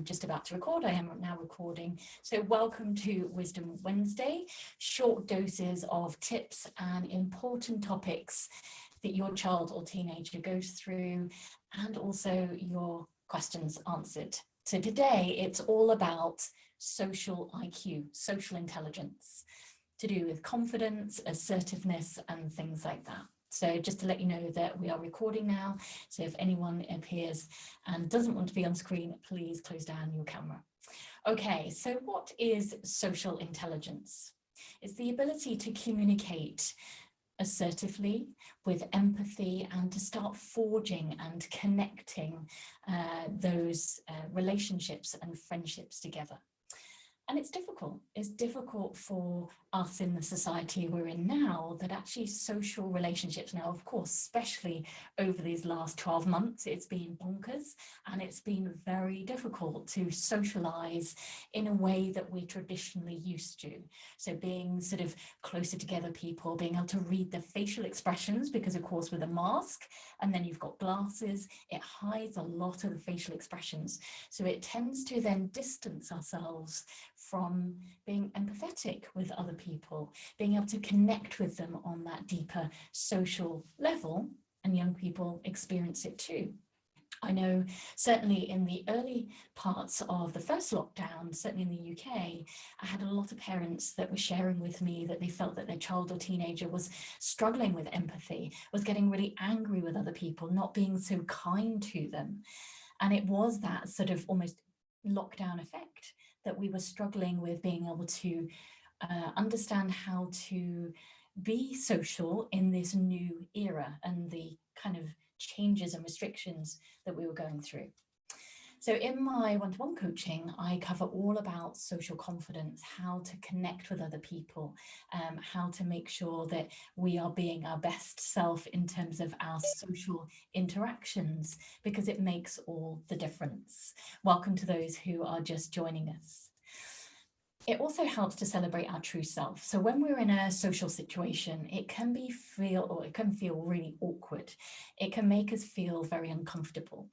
just about to record. I am now recording. So welcome to Wisdom Wednesday, short doses of tips and important topics that your child or teenager goes through, and also your questions answered. So today it's all about social IQ, social intelligence, to do with confidence, assertiveness, and things like that. So just to let you know that we are recording now. So if anyone appears and doesn't want to be on screen, please close down your camera. Okay, so what is social intelligence? It's the ability to communicate assertively, with empathy, and to start forging and connecting those relationships and friendships together. And it's difficult. It's difficult for us in the society we're in now, that actually social relationships now, of course, especially over these last 12 months, it's been bonkers, and it's been very difficult to socialize in a way that we traditionally used to. So being sort of closer together people, being able to read the facial expressions, because of course with a mask, and then you've got glasses, it hides a lot of the facial expressions. So it tends to then distance ourselves from being empathetic with other people, being able to connect with them on that deeper social level, and young people experience it too. I know certainly in the early parts of the first lockdown, certainly in the UK, I had a lot of parents that were sharing with me that they felt that their child or teenager was struggling with empathy, was getting really angry with other people, not being so kind to them. And it was that sort of almost lockdown effect, that we were struggling with being able to understand how to be social in this new era and the kind of changes and restrictions that we were going through. So in my one-to-one coaching, I cover all about social confidence, how to connect with other people, how to make sure that we are being our best self in terms of our social interactions, because it makes all the difference. Welcome to those who are just joining us. It also helps to celebrate our true self. So when we're in a social situation, it can feel really awkward. It can make us feel very uncomfortable.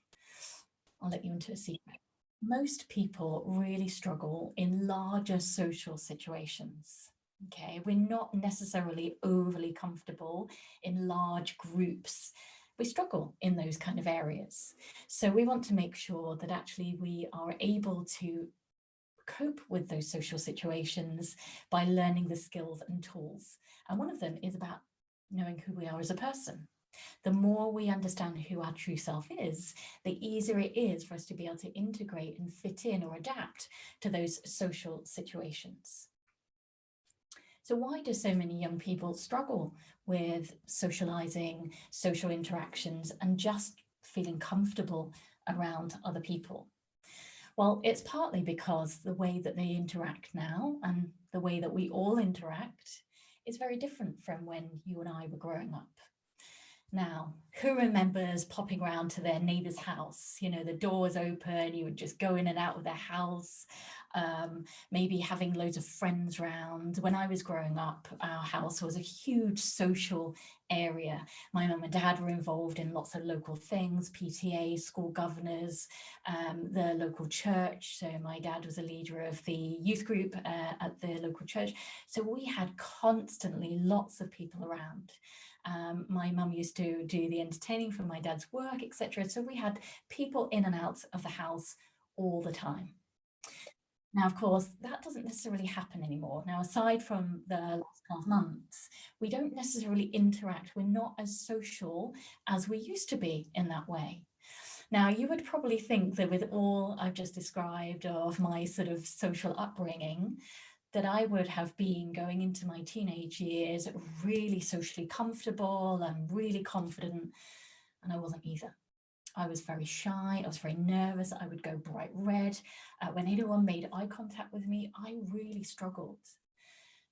I'll let you into a secret. Most people really struggle in larger social situations. Okay, we're not necessarily overly comfortable in large groups. We struggle in those kind of areas. So we want to make sure that actually we are able to cope with those social situations by learning the skills and tools. And one of them is about knowing who we are as a person. The more we understand who our true self is, the easier it is for us to be able to integrate and fit in or adapt to those social situations. So why do so many young people struggle with socializing, social interactions, and just feeling comfortable around other people? Well, it's partly because the way that they interact now and the way that we all interact is very different from when you and I were growing up. Now, who remembers popping around to their neighbour's house? You know, the door was open, you would just go in and out of their house, maybe having loads of friends round. When I was growing up, our house was a huge social area. My mum and dad were involved in lots of local things, PTA, school governors, the local church. So my dad was a leader of the youth group at the local church. So we had constantly lots of people around. My mum used to do the entertaining for my dad's work, etc. So we had people in and out of the house all the time. Now, of course, that doesn't necessarily happen anymore. Now, aside from the last 12 months, we don't necessarily interact. We're not as social as we used to be in that way. Now, you would probably think that with all I've just described of my sort of social upbringing, that I would have been going into my teenage years really socially comfortable and really confident, and I wasn't either. I was very shy, I was very nervous, I would go bright red. When anyone made eye contact with me, I really struggled.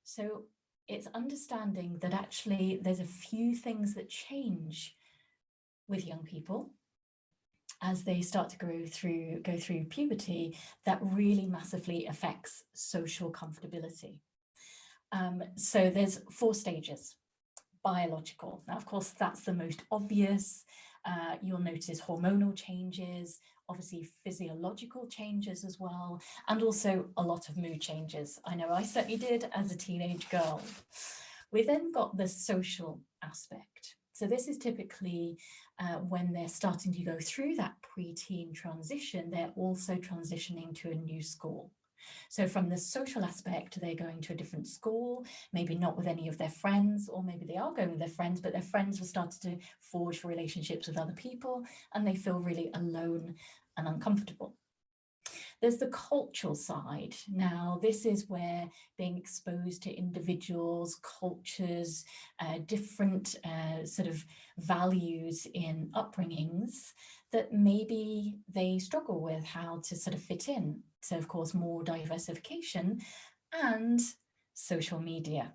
So it's understanding that actually there's a few things that change with young people as they start to go through puberty that really massively affects social comfortability. So there's 4 stages. Biological. Now, of course, that's the most obvious. You'll notice hormonal changes, obviously physiological changes as well, and also a lot of mood changes. I know I certainly did as a teenage girl. We then got the social aspect. So this is typically when they're starting to go through that preteen transition, they're also transitioning to a new school. So from the social aspect, they're going to a different school, maybe not with any of their friends, or maybe they are going with their friends, but their friends will start to forge relationships with other people, and they feel really alone and uncomfortable. There's the cultural side. Now, this is where being exposed to individuals, cultures, different sort of values in upbringings that maybe they struggle with how to sort of fit in. So, of course, more diversification and social media.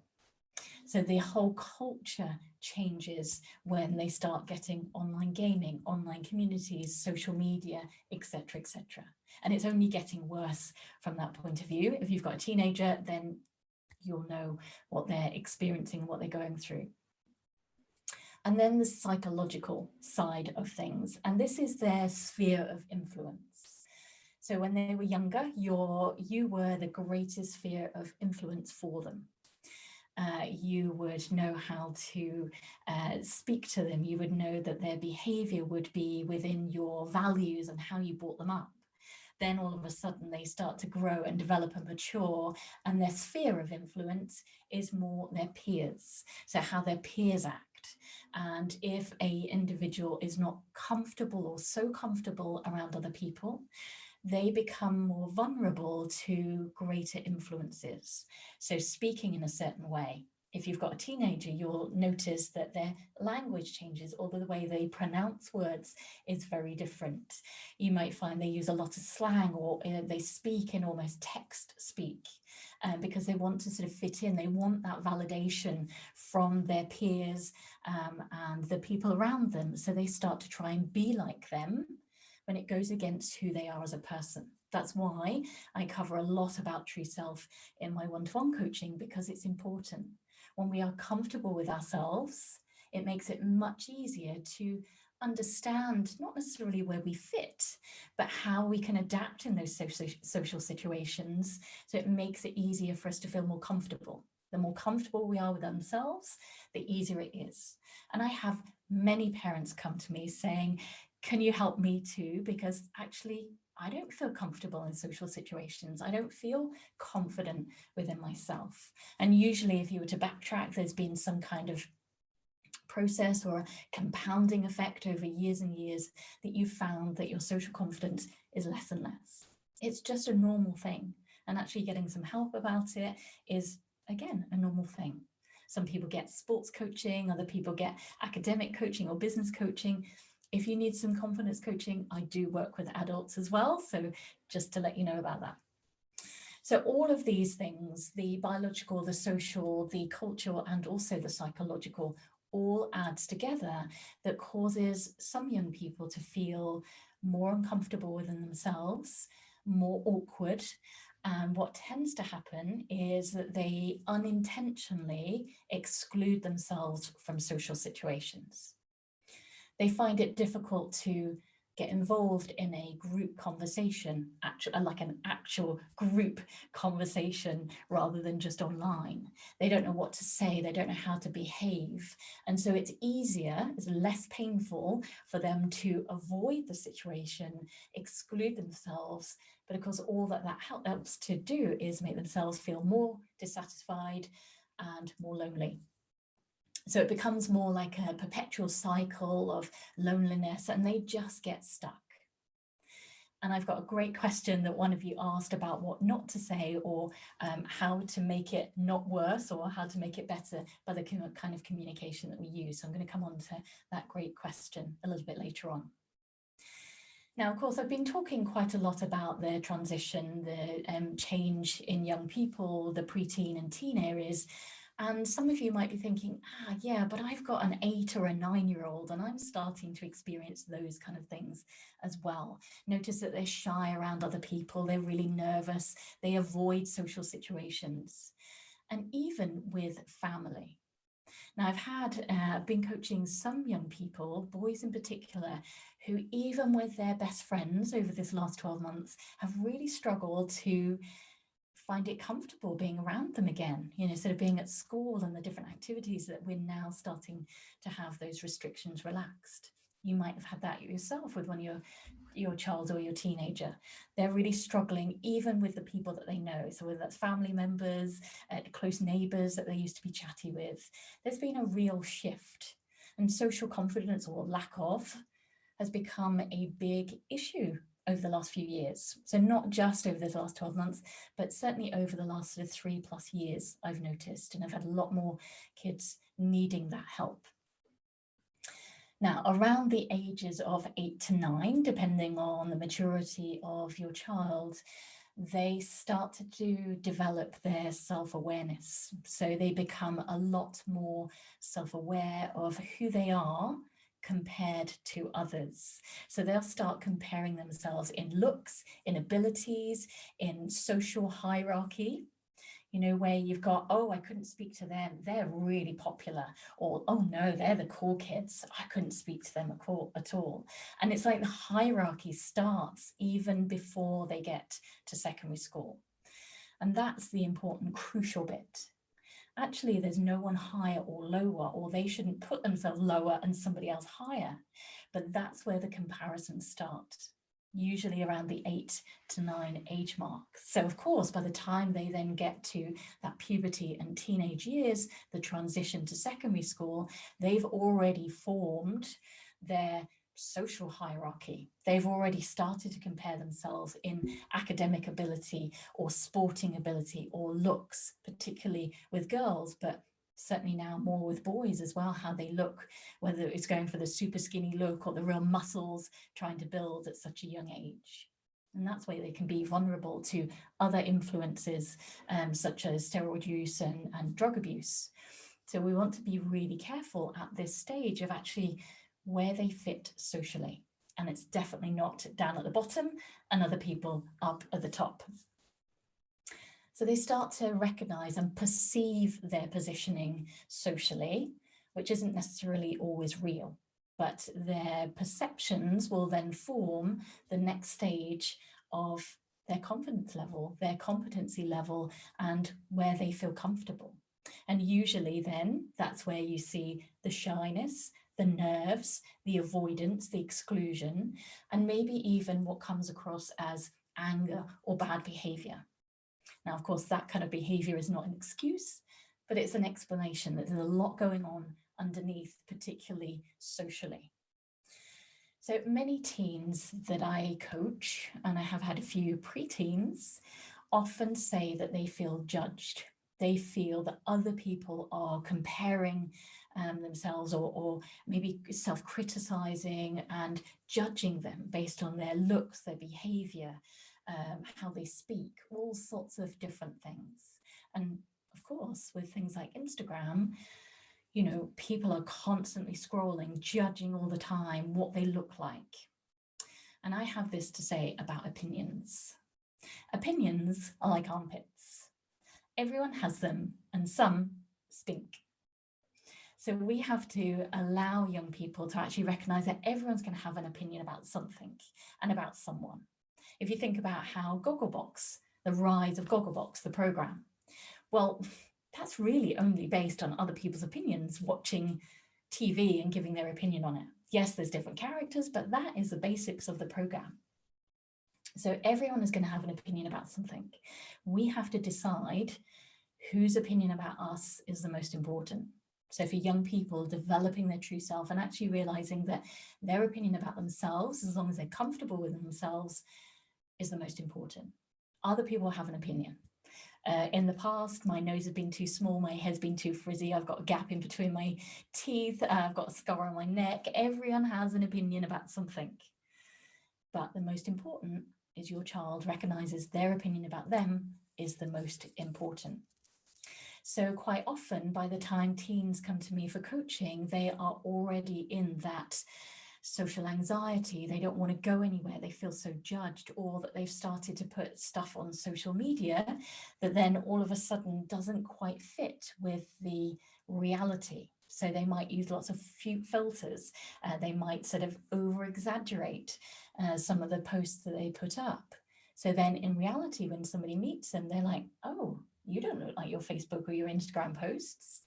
So the whole culture changes when they start getting online gaming, online communities, social media, etc., etc. And it's only getting worse from that point of view. If you've got a teenager, then you'll know what they're experiencing and what they're going through. And then the psychological side of things. And this is their sphere of influence. So when they were younger, you were the greatest sphere of influence for them. You would know how to speak to them. You would know that their behavior would be within your values and how you brought them up. Then all of a sudden they start to grow and develop and mature, and their sphere of influence is more their peers. So how their peers act. And if an individual is not comfortable or so comfortable around other people, they become more vulnerable to greater influences. So speaking in a certain way. If you've got a teenager, you'll notice that their language changes, or the way they pronounce words is very different. You might find they use a lot of slang, or they speak in almost text speak because they want to sort of fit in. They want that validation from their peers and the people around them. So they start to try and be like them when it goes against who they are as a person. That's why I cover a lot about true self in my one-to-one coaching, because it's important. When we are comfortable with ourselves, it makes it much easier to understand not necessarily where we fit, but how we can adapt in those social situations. So it makes it easier for us to feel more comfortable. The more comfortable we are with themselves, the easier it is. And I have many parents come to me saying, can you help me too? Because actually, I don't feel comfortable in social situations. I don't feel confident within myself. And usually if you were to backtrack, there's been some kind of process or a compounding effect over years and years that you've found that your social confidence is less and less. It's just a normal thing. And actually getting some help about it is, again, a normal thing. Some people get sports coaching, other people get academic coaching or business coaching. If you need some confidence coaching, I do work with adults as well. So just to let you know about that. So all of these things, the biological, the social, the cultural, and also the psychological, all adds together that causes some young people to feel more uncomfortable within themselves, more awkward. And what tends to happen is that they unintentionally exclude themselves from social situations. They find it difficult to get involved in a group conversation, like an actual group conversation rather than just online. They don't know what to say, they don't know how to behave. And so it's easier, it's less painful for them to avoid the situation, exclude themselves, but of course all that helps to do is make themselves feel more dissatisfied and more lonely. So it becomes more like a perpetual cycle of loneliness, and they just get stuck. And I've got a great question that one of you asked about what not to say, or how to make it not worse, or how to make it better by the kind of communication that we use. So I'm going to come on to that great question a little bit later on. Now, of course, I've been talking quite a lot about the transition, the change in young people, the preteen and teen areas. And some of you might be thinking, yeah, but I've got an 8 or a 9-year-old and I'm starting to experience those kind of things as well. Notice that they're shy around other people, they're really nervous, they avoid social situations, and even with family. Now, I've been coaching some young people, boys in particular, who even with their best friends over this last 12 months have really struggled to find it comfortable being around them again, sort of being at school and the different activities that we're now starting to have those restrictions relaxed. You might have had that yourself with one of your child or your teenager. They're really struggling even with the people that they know. So whether that's family members, close neighbors that they used to be chatty with, there's been a real shift, and social confidence, or lack of, has become a big issue over the last few years. So not just over the last 12 months, but certainly over the last sort of 3+ years, I've noticed, and I've had a lot more kids needing that help. Now, around the ages of 8 to 9, depending on the maturity of your child, they start to develop their self-awareness. So they become a lot more self-aware of who they are compared to others. So they'll start comparing themselves in looks, in abilities, in social hierarchy, where you've got, oh, I couldn't speak to them, they're really popular, or oh no, they're the cool kids, I couldn't speak to them at all. And it's like the hierarchy starts even before they get to secondary school. And that's the important, crucial bit. Actually, there's no one higher or lower, or they shouldn't put themselves lower and somebody else higher. But that's where the comparisons start, usually around the 8 to 9 age mark. So of course, by the time they then get to that puberty and teenage years, the transition to secondary school, they've already formed their social hierarchy. They've already started to compare themselves in academic ability or sporting ability or looks, particularly with girls, but certainly now more with boys as well, how they look, whether it's going for the super skinny look or the real muscles trying to build at such a young age. And that's why they can be vulnerable to other influences, such as steroid use and drug abuse. So we want to be really careful at this stage of actually where they fit socially. And it's definitely not down at the bottom and other people up at the top. So they start to recognize and perceive their positioning socially, which isn't necessarily always real, but their perceptions will then form the next stage of their confidence level, their competency level, and where they feel comfortable. And usually then that's where you see the shyness, the nerves, the avoidance, the exclusion, and maybe even what comes across as anger or bad behavior. Now, of course, that kind of behavior is not an excuse, but it's an explanation that there's a lot going on underneath, particularly socially. So many teens that I coach, and I have had a few preteens, often say that they feel judged. They feel that other people are comparing themselves or maybe self-criticizing and judging them based on their looks, their behavior, how they speak, all sorts of different things. And of course, with things like Instagram, people are constantly scrolling, judging all the time what they look like. And I have this to say about opinions. Opinions are like armpits. Everyone has them, and some stink. So we have to allow young people to actually recognize that everyone's going to have an opinion about something and about someone. If you think about how Gogglebox, the rise of Gogglebox, the program, well, that's really only based on other people's opinions, watching TV and giving their opinion on it. Yes, there's different characters, but that is the basics of the program. So everyone is going to have an opinion about something. We have to decide whose opinion about us is the most important. So for young people, developing their true self and actually realizing that their opinion about themselves, as long as they're comfortable with themselves, is the most important. Other people have an opinion. In the past, my nose has been too small, my head's been too frizzy, I've got a gap in between my teeth, I've got a scar on my neck. Everyone has an opinion about something. But the most important is your child recognizes their opinion about them is the most important. So quite often, by the time teens come to me for coaching, they are already in that social anxiety, they don't want to go anywhere, they feel so judged, or that they've started to put stuff on social media that then all of a sudden doesn't quite fit with the reality. So they might use lots of filters, they might sort of over exaggerate some of the posts that they put up. So then in reality, when somebody meets them, they're like, oh, you don't look like your Facebook or your Instagram posts.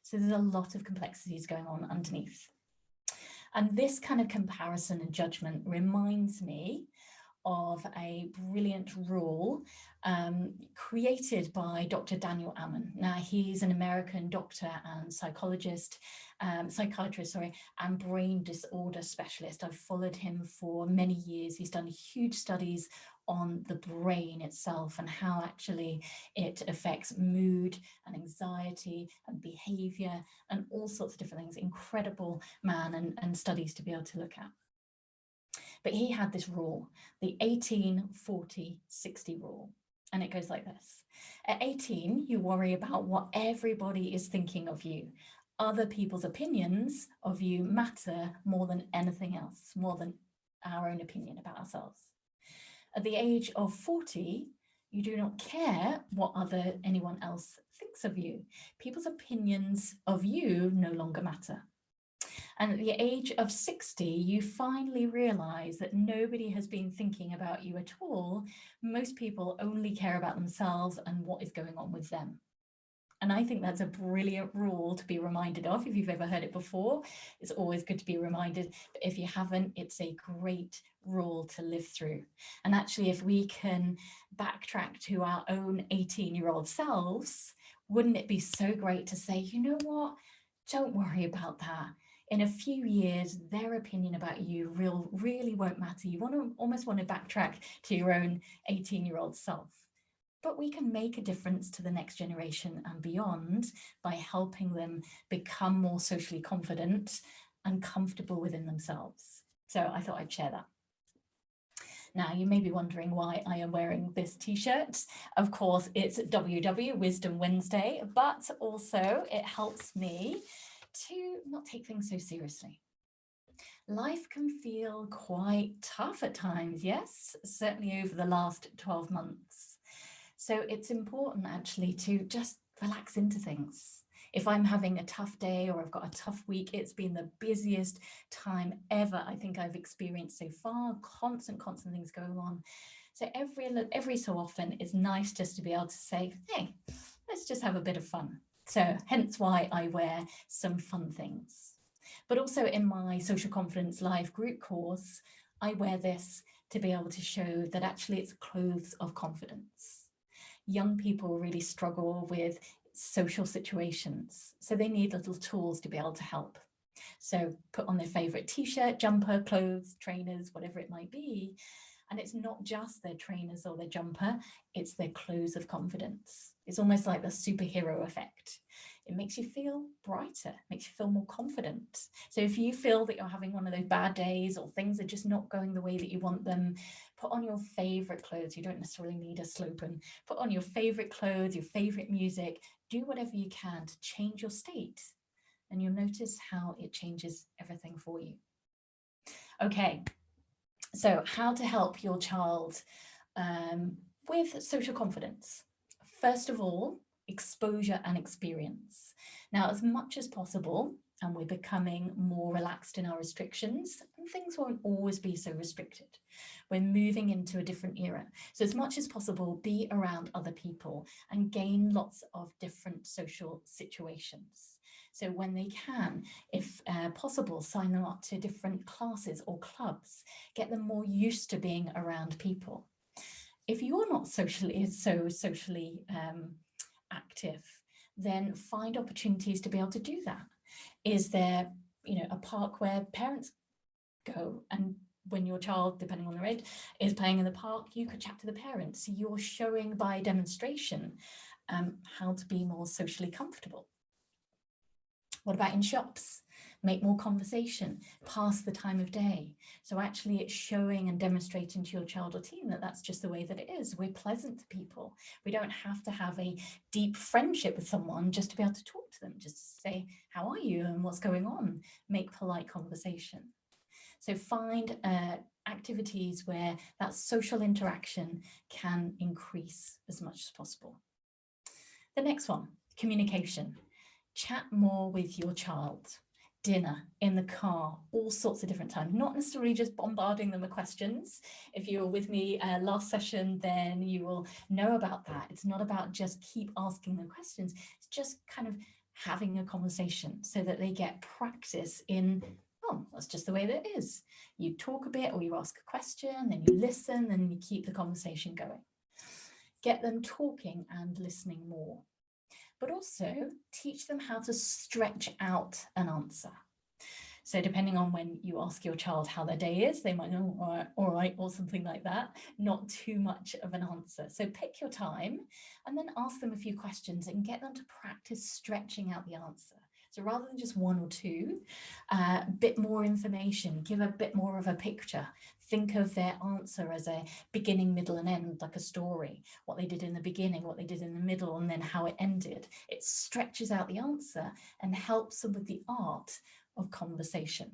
So there's a lot of complexities going on underneath. And this kind of comparison and judgment reminds me of a brilliant rule created by Dr. Daniel Ammon. Now, he's an American doctor and psychiatrist, and brain disorder specialist. I've followed him for many years. He's done huge studies on the brain itself and how actually it affects mood and anxiety and behavior and all sorts of different things. Incredible man and studies to be able to look at. But he had this rule, the 18-40-60 rule. And it goes like this. At 18, you worry about what everybody is thinking of you. Other people's opinions of you matter more than anything else, more than our own opinion about ourselves. At the age of 40, you do not care what anyone else thinks of you. People's opinions of you no longer matter. And at the age of 60, you finally realize that nobody has been thinking about you at all. Most people only care about themselves and what is going on with them. And I think that's a brilliant rule to be reminded of. If you've ever heard it before, it's always good to be reminded. But if you haven't, it's a great rule to live through. And actually, if we can backtrack to our own 18-year-old selves, wouldn't it be so great to say, you know what? Don't worry about that. In a few years, their opinion about you really won't matter. You almost want to backtrack to your own 18-year-old self. But we can make a difference to the next generation and beyond by helping them become more socially confident and comfortable within themselves. So I thought I'd share that. Now, you may be wondering why I am wearing this t-shirt. Of course, it's WW Wisdom Wednesday, but also it helps me to not take things so seriously. Life can feel quite tough at times, yes, certainly over the last 12 months. So it's important actually to just relax into things. If I'm having a tough day or I've got a tough week, it's been the busiest time ever I think I've experienced so far, constant things going on. So every so often it's nice just to be able to say, hey, let's just have a bit of fun. So hence why I wear some fun things. But also in my Social Confidence Live group course, I wear this to be able to show that actually it's clothes of confidence. Young people really struggle with social situations, so they need little tools to be able to help. So put on their favorite t-shirt, jumper, clothes, trainers, whatever it might be. And it's not just their trainers or their jumper, it's their clothes of confidence. It's almost like the superhero effect. It makes you feel brighter, makes you feel more confident. So if you feel that you're having one of those bad days or things are just not going the way that you want them, put on your favorite clothes. You don't necessarily need a slogan. Put on your favorite clothes, your favorite music, do whatever you can to change your state. And you'll notice how it changes everything for you. Okay, so how to help your child with social confidence. First of all, exposure and experience. Now, as much as possible, and we're becoming more relaxed in our restrictions, and things won't always be so restricted. We're moving into a different era. So as much as possible, be around other people and gain lots of different social situations. So when they can, if possible, sign them up to different classes or clubs, get them more used to being around people. If you're not socially active, then find opportunities to be able to do that. Is there, a park where parents go, and when your child, depending on their age, is playing in the park, you could chat to the parents. You're showing by demonstration how to be more socially comfortable. What about in shops? Make more conversation, pass the time of day. So actually it's showing and demonstrating to your child or teen that that's just the way that it is. We're pleasant to people. We don't have to have a deep friendship with someone just to be able to talk to them, just to say, how are you and what's going on? Make polite conversation. So find activities where that social interaction can increase as much as possible. The next one, communication. Chat more with your child. Dinner, in the car, all sorts of different times, not necessarily just bombarding them with questions. If you were with me last session, then you will know about that. It's not about just keep asking them questions. It's just kind of having a conversation so that they get practice in, oh, that's just the way that it is. You talk a bit or you ask a question, then you listen, then you keep the conversation going. Get them talking and listening more. But also teach them how to stretch out an answer. So depending on when you ask your child how their day is, they might know, all right, or something like that, not too much of an answer. So pick your time and then ask them a few questions and get them to practice stretching out the answer. So rather than just one or two, a bit more information, give a bit more of a picture. Think of their answer as a beginning, middle, and end, like a story. What they did in the beginning, what they did in the middle, and then how it ended. It stretches out the answer and helps them with the art of conversation.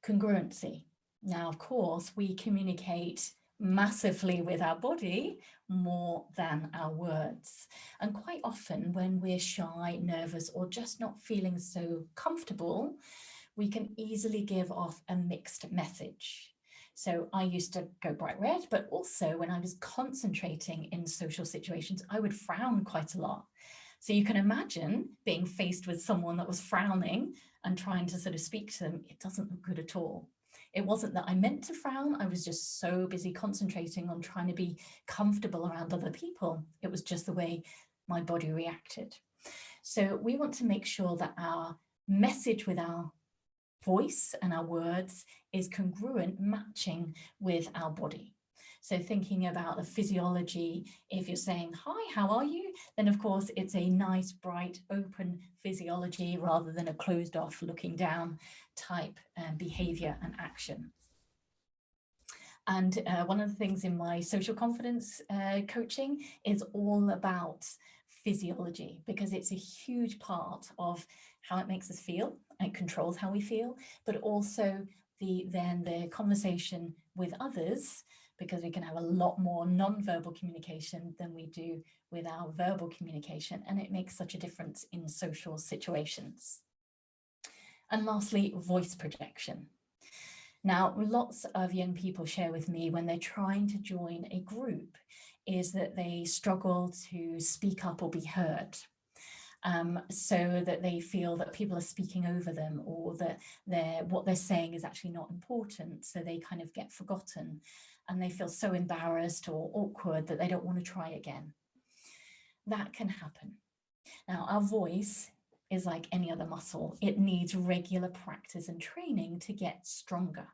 Congruency. Now, of course, we communicate massively with our body more than our words. And quite often when we're shy, nervous, or just not feeling so comfortable, we can easily give off a mixed message. So I used to go bright red, but also when I was concentrating in social situations, I would frown quite a lot. So you can imagine being faced with someone that was frowning and trying to sort of speak to them. It doesn't look good at all. It wasn't that I meant to frown. I was just so busy concentrating on trying to be comfortable around other people. It was just the way my body reacted. So we want to make sure that our message with our voice and our words is congruent, matching with our body. So thinking about the physiology, if you're saying, hi, how are you? Then of course it's a nice, bright, open physiology rather than a closed off, looking down type behavior and action. And one of the things in my social confidence coaching is all about physiology, because it's a huge part of how it makes us feel. It controls how we feel, but also the conversation with others, because we can have a lot more non-verbal communication than we do with our verbal communication, and it makes such a difference in social situations. And lastly, voice projection. Now, lots of young people share with me when they're trying to join a group is that they struggle to speak up or be heard. So that they feel that people are speaking over them, or that what they're saying is actually not important, so they kind of get forgotten and they feel so embarrassed or awkward that they don't want to try again. That can happen. Now, our voice is like any other muscle. It needs regular practice and training to get stronger.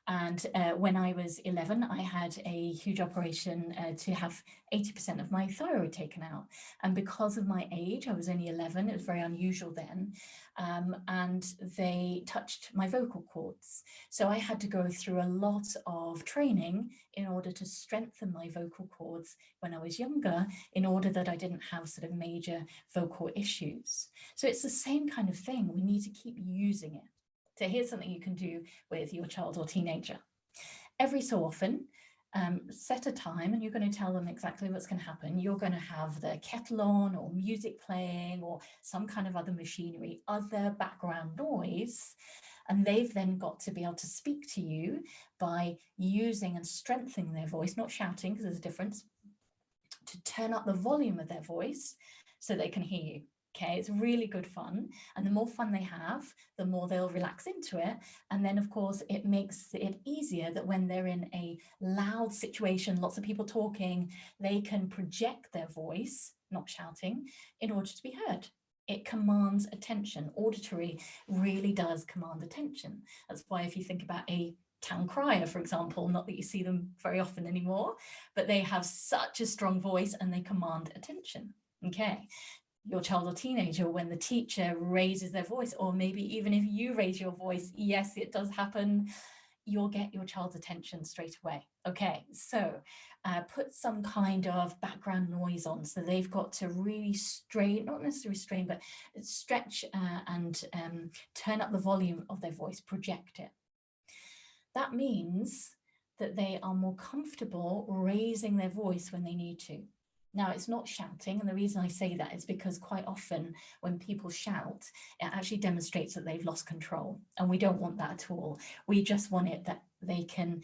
And when I was 11, I had a huge operation to have 80% of my thyroid taken out. And because of my age, I was only 11, it was very unusual then, and they touched my vocal cords. So I had to go through a lot of training in order to strengthen my vocal cords when I was younger, in order that I didn't have sort of major vocal issues. So it's the same kind of thing. We need to keep using it. So here's something you can do with your child or teenager. Every so often, set a time, and you're going to tell them exactly what's going to happen. You're going to have the kettle on, or music playing, or some kind of other machinery, other background noise. And they've then got to be able to speak to you by using and strengthening their voice, not shouting, because there's a difference, to turn up the volume of their voice so they can hear you. Okay, it's really good fun. And the more fun they have, the more they'll relax into it. And then, of course, it makes it easier that when they're in a loud situation, lots of people talking, they can project their voice, not shouting, in order to be heard. It commands attention. Auditory really does command attention. That's why if you think about a town crier, for example, not that you see them very often anymore, but they have such a strong voice and they command attention. Okay. Your child or teenager, when the teacher raises their voice, or maybe even if you raise your voice, yes, it does happen. you'll get your child's attention straight away. Okay, so put some kind of background noise on, so they've got to really strain, not necessarily strain, but stretch and turn up the volume of their voice, project it. That means that they are more comfortable raising their voice when they need to. Now, it's not shouting, and the reason I say that is because quite often when people shout, it actually demonstrates that they've lost control, and we don't want that at all. We just want it that they can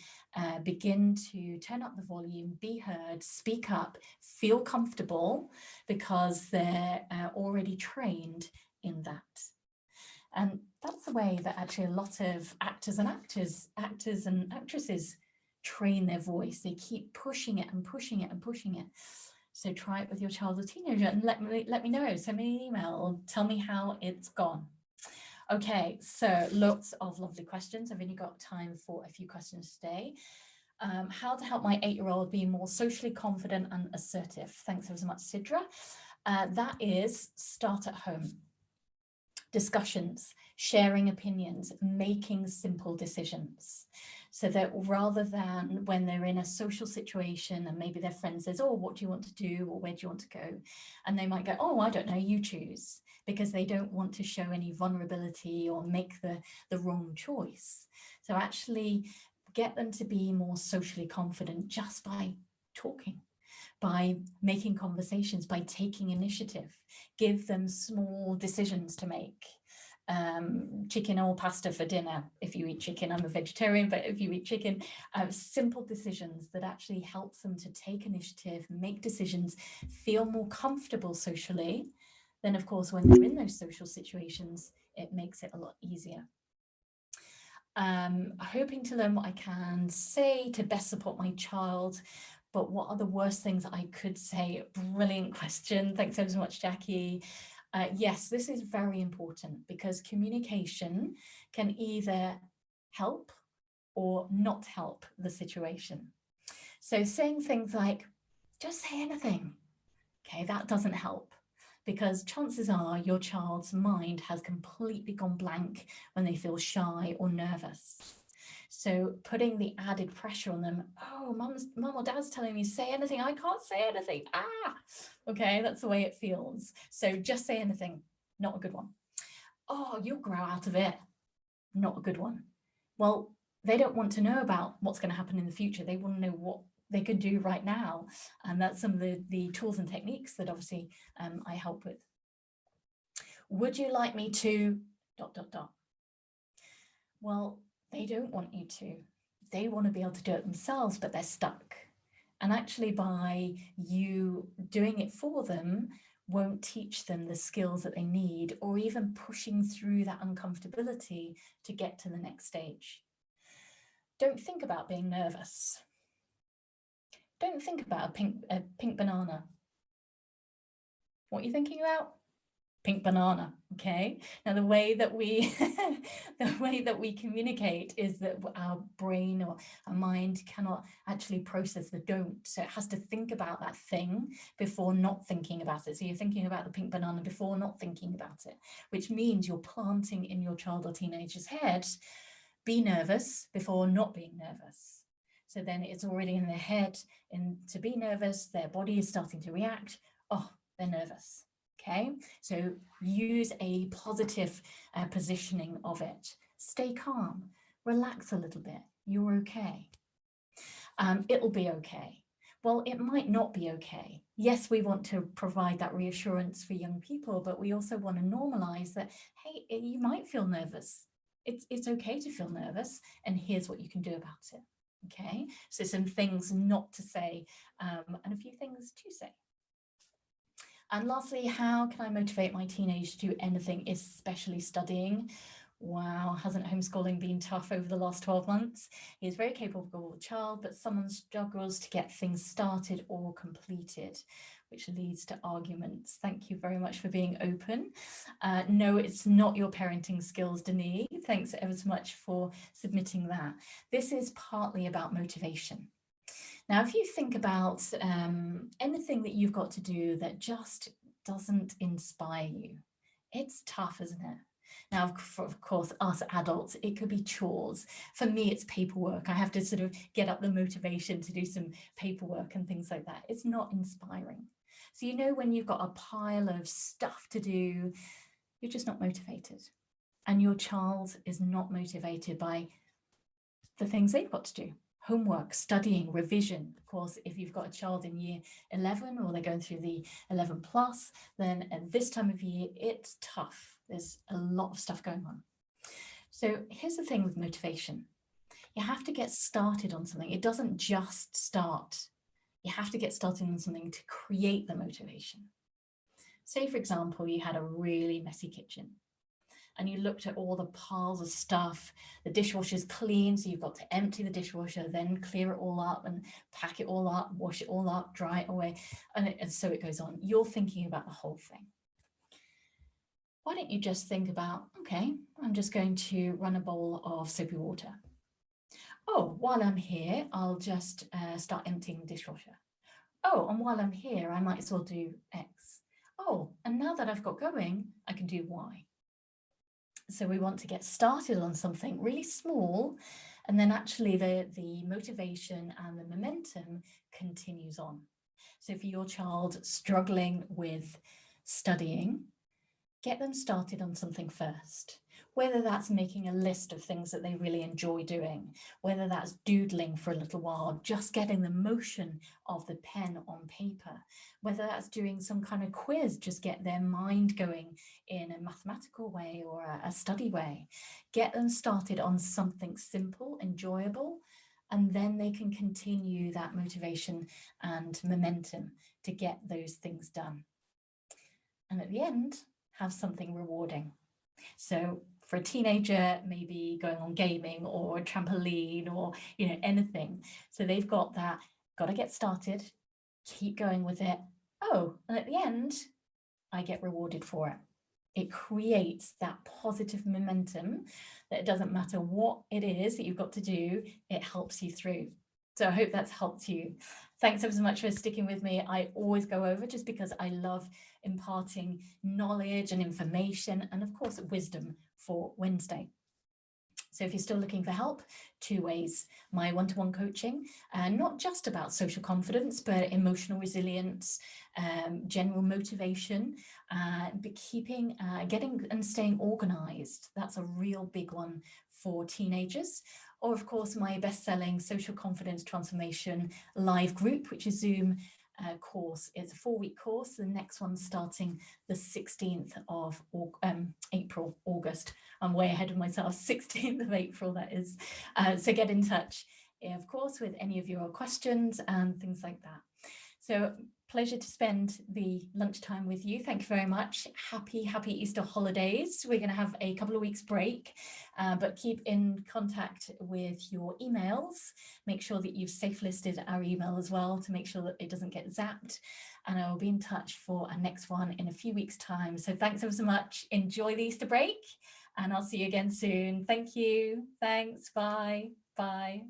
begin to turn up the volume, be heard, speak up, feel comfortable, because they're already trained in that. And that's the way that actually a lot of actors and actresses train their voice. They keep pushing it and pushing it and pushing it. So try it with your child or teenager and let me know. Send me an email or tell me how it's gone. Okay, so lots of lovely questions. I've only got time for a few questions today. How to help my 8-year-old be more socially confident and assertive. Thanks ever so much, Sidra. That is start at home. Discussions, sharing opinions, making simple decisions. So that rather than when they're in a social situation and maybe their friend says, oh, what do you want to do? Or where do you want to go? And they might go, oh, I don't know, you choose, because they don't want to show any vulnerability or make the wrong choice. So actually get them to be more socially confident just by talking, by making conversations, by taking initiative. Give them small decisions to make. Chicken or pasta for dinner, if you eat chicken. I'm a vegetarian, but if you eat chicken, simple decisions that actually helps them to take initiative, make decisions, feel more comfortable socially. Then of course, when they're in those social situations, it makes it a lot easier. Hoping to learn what I can say to best support my child, but what are the worst things I could say? Brilliant question. Thanks so much, Jackie. Yes, this is very important, because communication can either help or not help the situation. So saying things like, just say anything, okay, that doesn't help, because chances are your child's mind has completely gone blank when they feel shy or nervous. So putting the added pressure on them, oh, mum or dad's telling me say anything, I can't say anything, okay, that's the way it feels. So just say anything, not a good one. Oh, you'll grow out of it, not a good one. Well, they don't want to know about what's going to happen in the future. They want to know what they could do right now. And that's some of the tools and techniques that obviously I help with. Would you like me to ... Well, they don't want you to. They want to be able to do it themselves, but they're stuck. And actually by you doing it for them won't teach them the skills that they need, or even pushing through that uncomfortability to get to the next stage. Don't think about being nervous. Don't think about a pink banana. What are you thinking about? Pink banana, okay? Now the way that we communicate is that our brain or our mind cannot actually process the don't. So it has to think about that thing before not thinking about it. So you're thinking about the pink banana before not thinking about it, which means you're planting in your child or teenager's head, be nervous before not being nervous. So then it's already in their head to be nervous, their body is starting to react, oh, they're nervous. Okay, so use a positive positioning of it. Stay calm, relax a little bit. You're okay. It'll be okay. Well, it might not be okay. Yes, we want to provide that reassurance for young people, but we also want to normalize that, hey, you might feel nervous. It's okay to feel nervous, and here's what you can do about it. Okay, so some things not to say and a few things to say. And lastly, how can I motivate my teenager to do anything, especially studying? Wow, hasn't homeschooling been tough over the last 12 months? He is very capable child, but someone struggles to get things started or completed, which leads to arguments. Thank you very much for being open. No, it's not your parenting skills, Denise. Thanks ever so much for submitting that. This is partly about motivation. Now, if you think about anything that you've got to do that just doesn't inspire you, it's tough, isn't it? Now, of course, us adults, it could be chores. For me, it's paperwork. I have to sort of get up the motivation to do some paperwork and things like that. It's not inspiring. So, you know, when you've got a pile of stuff to do, you're just not motivated. And your child is not motivated by the things they've got to do. Homework, studying, revision. Of course, if you've got a child in year 11 or they're going through the 11 plus, then at this time of year, it's tough. There's a lot of stuff going on. So here's the thing with motivation. You have to get started on something. It doesn't just start. You have to get started on something to create the motivation. Say, for example, you had a really messy kitchen and you looked at all the piles of stuff. The dishwasher's clean, so you've got to empty the dishwasher, then clear it all up and pack it all up, wash it all up, dry it away, and so it goes on. You're thinking about the whole thing. Why don't you just think about, okay, I'm just going to run a bowl of soapy water. Oh, while I'm here, I'll just start emptying the dishwasher. Oh, and while I'm here, I might as well do X. Oh, and now that I've got going, I can do Y. So we want to get started on something really small, and then actually the motivation and the momentum continues on. So for your child struggling with studying, get them started on something first, whether that's making a list of things that they really enjoy doing, whether that's doodling for a little while, just getting the motion of the pen on paper, whether that's doing some kind of quiz, just get their mind going in a mathematical way or a study way. Get them started on something simple, enjoyable, and then they can continue that motivation and momentum to get those things done. And at the end, have something rewarding. So for a teenager, maybe going on gaming or a trampoline or, you know, anything. So they've got that, got to get started, keep going with it. Oh, and at the end, I get rewarded for it. It creates that positive momentum that it doesn't matter what it is that you've got to do, it helps you through. So I hope that's helped you. Thanks ever so much for sticking with me. I always go over just because I love imparting knowledge and information and of course wisdom for Wednesday. So if you're still looking for help, 2 ways. My one-to-one coaching, not just about social confidence, but emotional resilience, general motivation, but getting and staying organized. That's a real big one for teenagers. Or of course, my best-selling social confidence transformation live group, which is Zoom course. It's a 4-week course. The next one's starting the 16th of August. I'm way ahead of myself, 16th of April, that is. So get in touch, of course, with any of your questions and things like that. So pleasure to spend the lunchtime with you. Thank you very much. Happy Easter holidays. We're going to have a couple of weeks break, but keep in contact with your emails. Make sure that you've safe listed our email as well to make sure that it doesn't get zapped. And I will be in touch for our next one in a few weeks' time. So thanks ever so much. Enjoy the Easter break and I'll see you again soon. Thank you. Thanks. Bye. Bye.